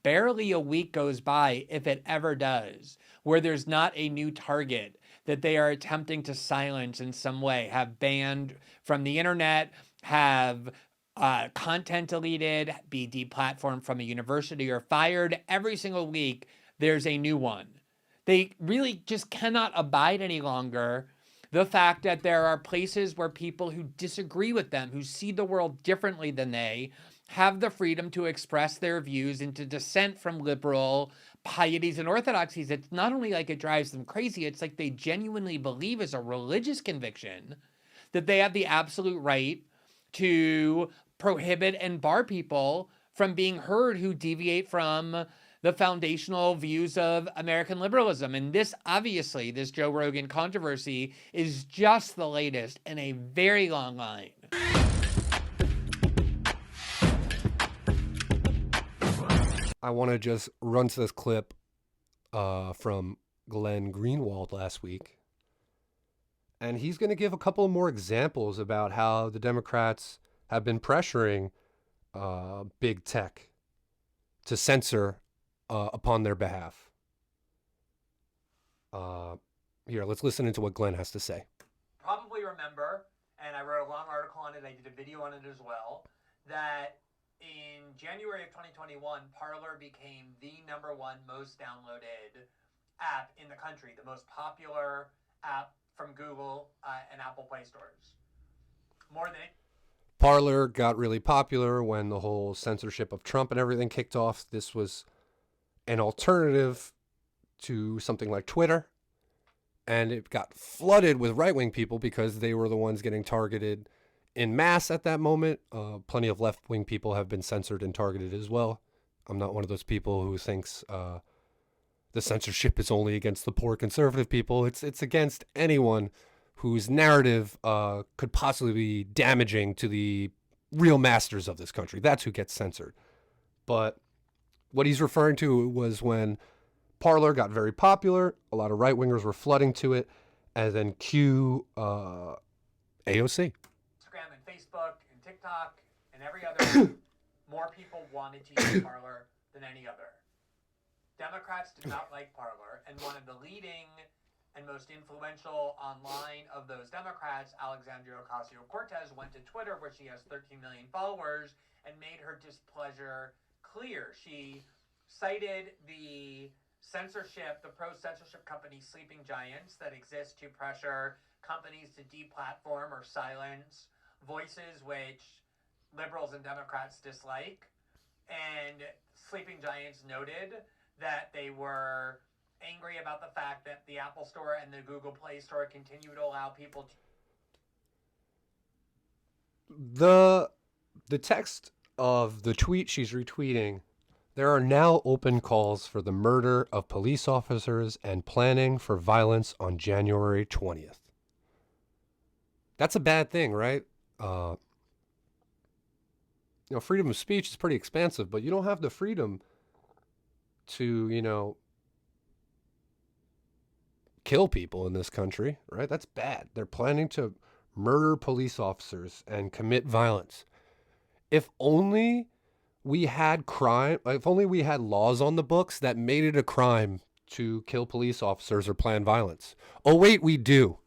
barely a week goes by, if it ever does, where there's not a new target that they are attempting to silence in some way, have banned from the internet, have content deleted, be deplatformed from a university, or fired. Every single week, there's a new one. They really just cannot abide any longer the fact that there are places where people who disagree with them, who see the world differently than they, have the freedom to express their views and to dissent from liberal pieties and orthodoxies. It's not only like it drives them crazy, it's like they genuinely believe as a religious conviction that they have the absolute right to prohibit and bar people from being heard who deviate from the foundational views of American liberalism. And this, obviously, this Joe Rogan controversy is just the latest in a very long line. I want to just run to this clip from Glenn Greenwald last week. And he's going to give a couple more examples about how the Democrats have been pressuring big tech to censor upon their behalf. Here, let's listen into what Glenn has to say. Probably remember, and I wrote a long article on it, I did a video on it as well, that in January of 2021, Parler became the #1 most downloaded app in the country, the most popular app from Google and Apple Play stores. More than Parler got really popular when the whole censorship of Trump and everything kicked off. This was an alternative to something like Twitter, and it got flooded with right-wing people because they were the ones getting targeted in mass at that moment. Plenty of left-wing people have been censored and targeted as well. I'm not one of those people who thinks the censorship is only against the poor conservative people. It's against anyone whose narrative could possibly be damaging to the real masters of this country. That's who gets censored. But what he's referring to was when Parler got very popular, a lot of right-wingers were flooding to it, and then cue AOC. Instagram and Facebook and TikTok and every other, more people wanted to use Parler than any other. Democrats did not like Parler, and one of the leading and most influential online of those Democrats, Alexandria Ocasio-Cortez, went to Twitter, where she has 13 million followers, and made her displeasure clear. She cited the censorship, the pro-censorship company Sleeping Giants that exists to pressure companies to deplatform or silence voices which liberals and Democrats dislike. And Sleeping Giants noted that they were angry about the fact that the Apple Store and the Google Play Store continue to allow people to... The text of the tweet she's retweeting, there are now open calls for the murder of police officers and planning for violence on January 20th. That's a bad thing, right? Freedom of speech is pretty expansive, but you don't have the freedom to, kill people in this country, right? That's bad. They're planning to murder police officers and commit violence. If only we had if only we had laws on the books that made it a crime to kill police officers or plan violence. Oh, wait, we do.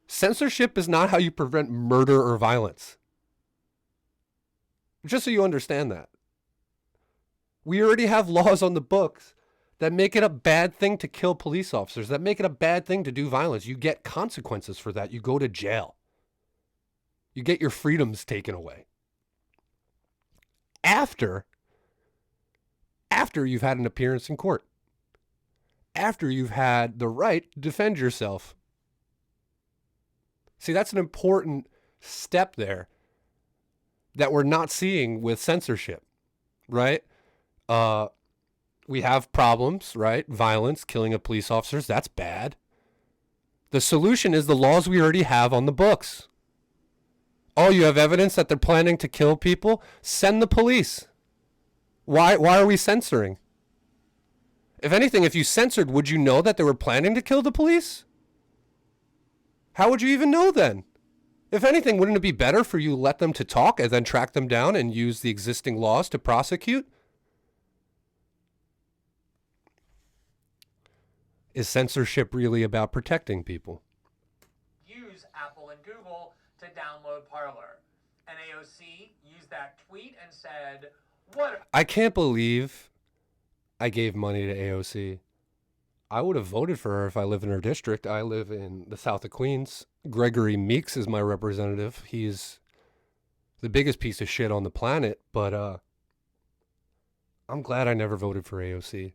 Censorship is not how you prevent murder or violence. Just so you understand that. We already have laws on the books that make it a bad thing to kill police officers, that make it a bad thing to do violence. You get consequences for that. You go to jail. You get your freedoms taken away. After you've had an appearance in court. After you've had the right to defend yourself. See, that's an important step there that we're not seeing with censorship, right? We have problems, right? Violence, killing of police officers, that's bad. The solution is the laws we already have on the books. Oh, you have evidence that they're planning to kill people? Send the police. Why are we censoring? If anything, if you censored, would you know that they were planning to kill the police? How would you even know then? If anything, wouldn't it be better for you to let them to talk and then track them down and use the existing laws to prosecute? Is censorship really about protecting people? Use Apple and Google to download Parler. And AOC used that tweet and said, what? I can't believe I gave money to AOC. I would have voted for her if I lived in her district. I live in the south of Queens. Gregory Meeks is my representative. He's the biggest piece of shit on the planet, but I'm glad I never voted for AOC.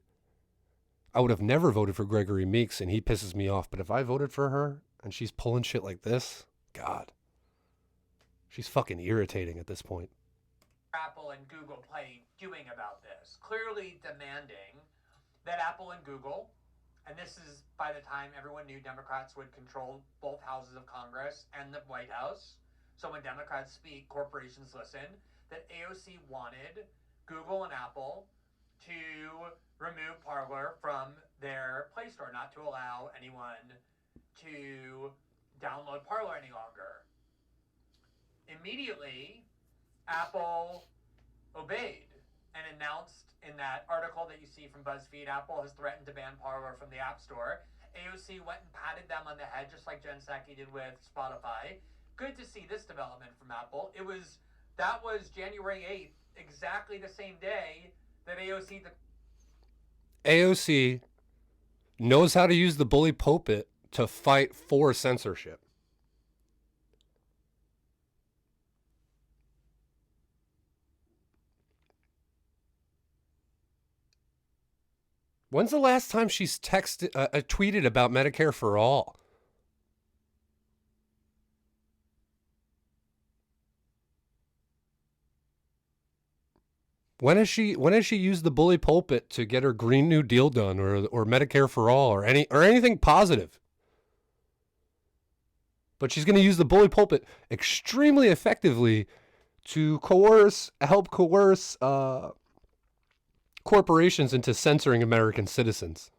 I would have never voted for Gregory Meeks, and he pisses me off. But if I voted for her and she's pulling shit like this, God, she's fucking irritating at this point. Apple and Google Play doing about this? Clearly demanding that Apple and Google, and this is by the time everyone knew Democrats would control both houses of Congress and the White House. So when Democrats speak, corporations listen, that AOC wanted Google and Apple to remove Parler from their Play Store, not to allow anyone to download Parler any longer. Immediately, Apple obeyed and announced in that article that you see from BuzzFeed, Apple has threatened to ban Parler from the App Store. AOC went and patted them on the head, just like Jen Psaki did with Spotify. Good to see this development from Apple. That was January 8th, exactly the same day that AOC knows how to use the bully pulpit to fight for censorship. When's the last time she's tweeted about Medicare for all? When has she used the bully pulpit to get her Green New Deal done, or Medicare for all, or anything positive? But she's going to use the bully pulpit extremely effectively to help coerce corporations into censoring American citizens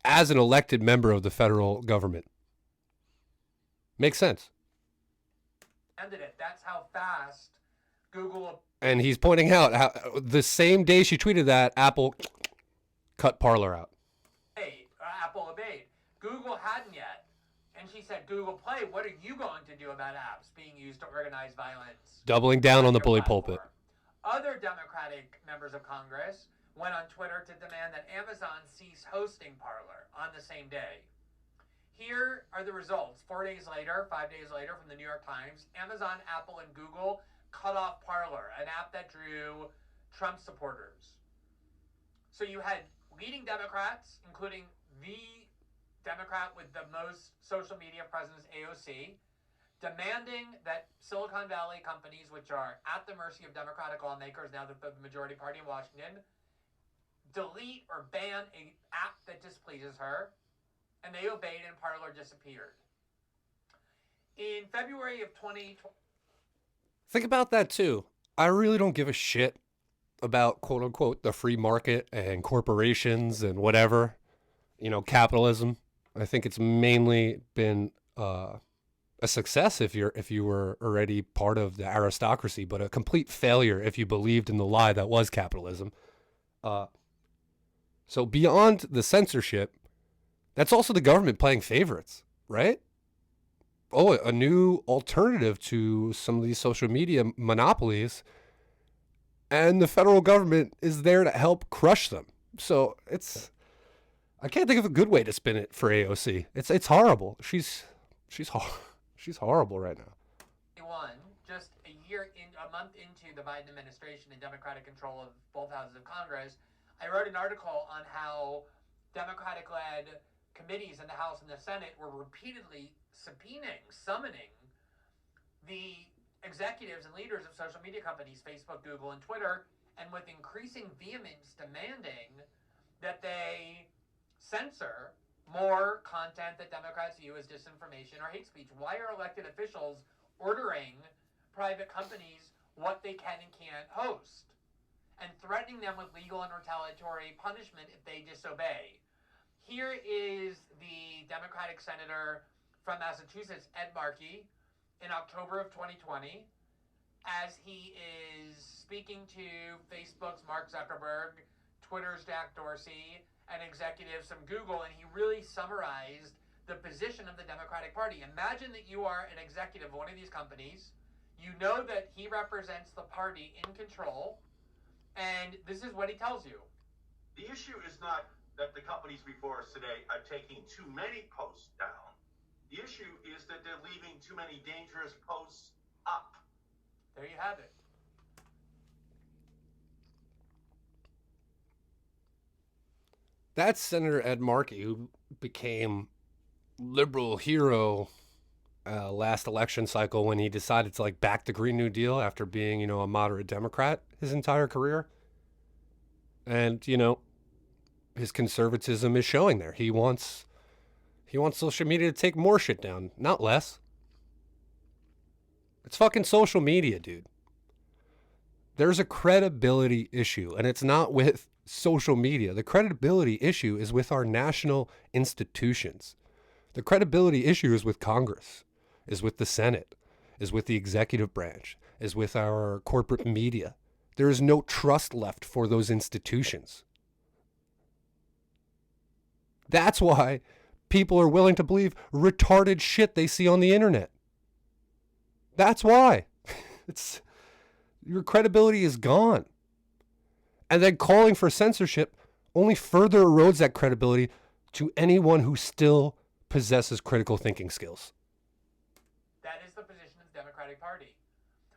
as an elected member of the federal government. Makes sense. That's how fast Google. And he's pointing out how the same day she tweeted that, Apple cut Parler out. Apple obeyed. Google hadn't yet. And she said, Google Play, what are you going to do about apps being used to organize violence? Doubling down on the bully pulpit. Other Democratic members of Congress went on Twitter to demand that Amazon cease hosting Parler on the same day. Here are the results. 5 days later, from the New York Times, Amazon, Apple, and Google cut off Parler, an app that drew Trump supporters. So you had leading Democrats, including the Democrat with the most social media presence, AOC, demanding that Silicon Valley companies, which are at the mercy of Democratic lawmakers now that the majority party in Washington, delete or ban an app that displeases her, and they obeyed and Parler disappeared. In February of 2020... Think about that too. I really don't give a shit about quote unquote the free market and corporations and whatever, capitalism. I think it's mainly been a success if you were already part of the aristocracy, but a complete failure if you believed in the lie that was capitalism. So beyond the censorship, that's also the government playing favorites, right? Oh, a new alternative to some of these social media monopolies, and the federal government is there to help crush them. So I can't think of a good way to spin it for AOC. It's horrible. She's horrible right now. Just a month into the Biden administration and Democratic control of both houses of Congress, I wrote an article on how Democratic-led committees in the House and the Senate were repeatedly summoning the executives and leaders of social media companies, Facebook, Google, and Twitter, and with increasing vehemence demanding that they censor more content that Democrats view as disinformation or hate speech. Why are elected officials ordering private companies what they can and can't host and threatening them with legal and retaliatory punishment if they disobey? Here is the Democratic senator from Massachusetts, Ed Markey, in October of 2020, as he is speaking to Facebook's Mark Zuckerberg, Twitter's Jack Dorsey, and executives from Google, and he really summarized the position of the Democratic Party. Imagine that you are an executive of one of these companies. You know that he represents the party in control, and this is what he tells you. The issue is not that the companies before us today are taking too many posts down. The issue is that they're leaving too many dangerous posts up. There you have it. That's Senator Ed Markey, who became liberal hero last election cycle when he decided to like back the Green New Deal after being, a moderate Democrat his entire career. And, his conservatism is showing there. He wants social media to take more shit down, not less. It's fucking social media, dude. There's a credibility issue, and it's not with social media. The credibility issue is with our national institutions. The credibility issue is with Congress, is with the Senate, is with the executive branch, is with our corporate media. There is no trust left for those institutions. That's why people are willing to believe retarded shit they see on the internet. That's why. Your credibility is gone. And then calling for censorship only further erodes that credibility to anyone who still possesses critical thinking skills. That is the position of the Democratic Party.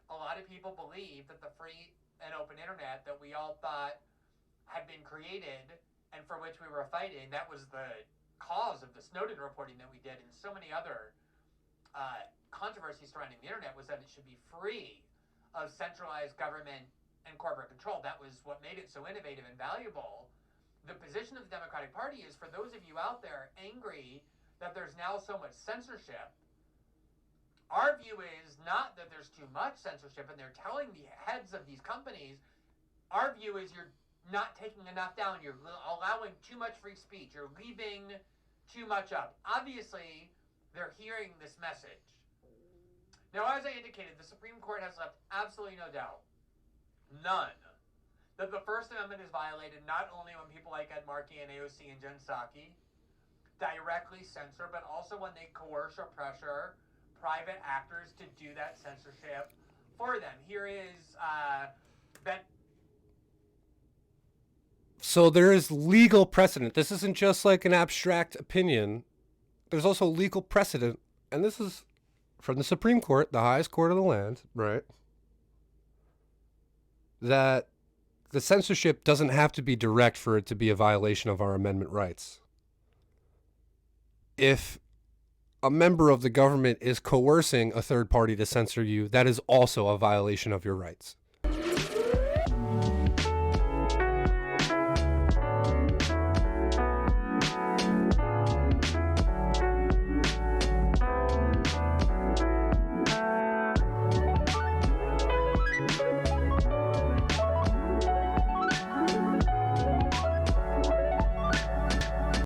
A lot of people believe that the free and open internet that we all thought had been created and for which we were fighting, that was the cause of the Snowden reporting that we did and so many other controversies surrounding the internet, was that it should be free of centralized government and corporate control. That was what made it so innovative and valuable. The position of the Democratic Party is, for those of you out there angry that there's now so much censorship, our view is not that there's too much censorship and they're telling the heads of these companies. Our view is you're not taking enough down. You're allowing too much free speech. You're leaving too much up. Obviously, they're hearing this message. Now, as I indicated, the Supreme Court has left absolutely no doubt, none, that the First Amendment is violated not only when people like Ed Markey and AOC and Jen Psaki directly censor, but also when they coerce or pressure private actors to do that censorship for them. Here is Ben. So there is legal precedent. This isn't just like an abstract opinion. There's also legal precedent, and this is from the Supreme Court, the highest court of the land, right? That the censorship doesn't have to be direct for it to be a violation of our amendment rights. If a member of the government is coercing a third party to censor you, that is also a violation of your rights.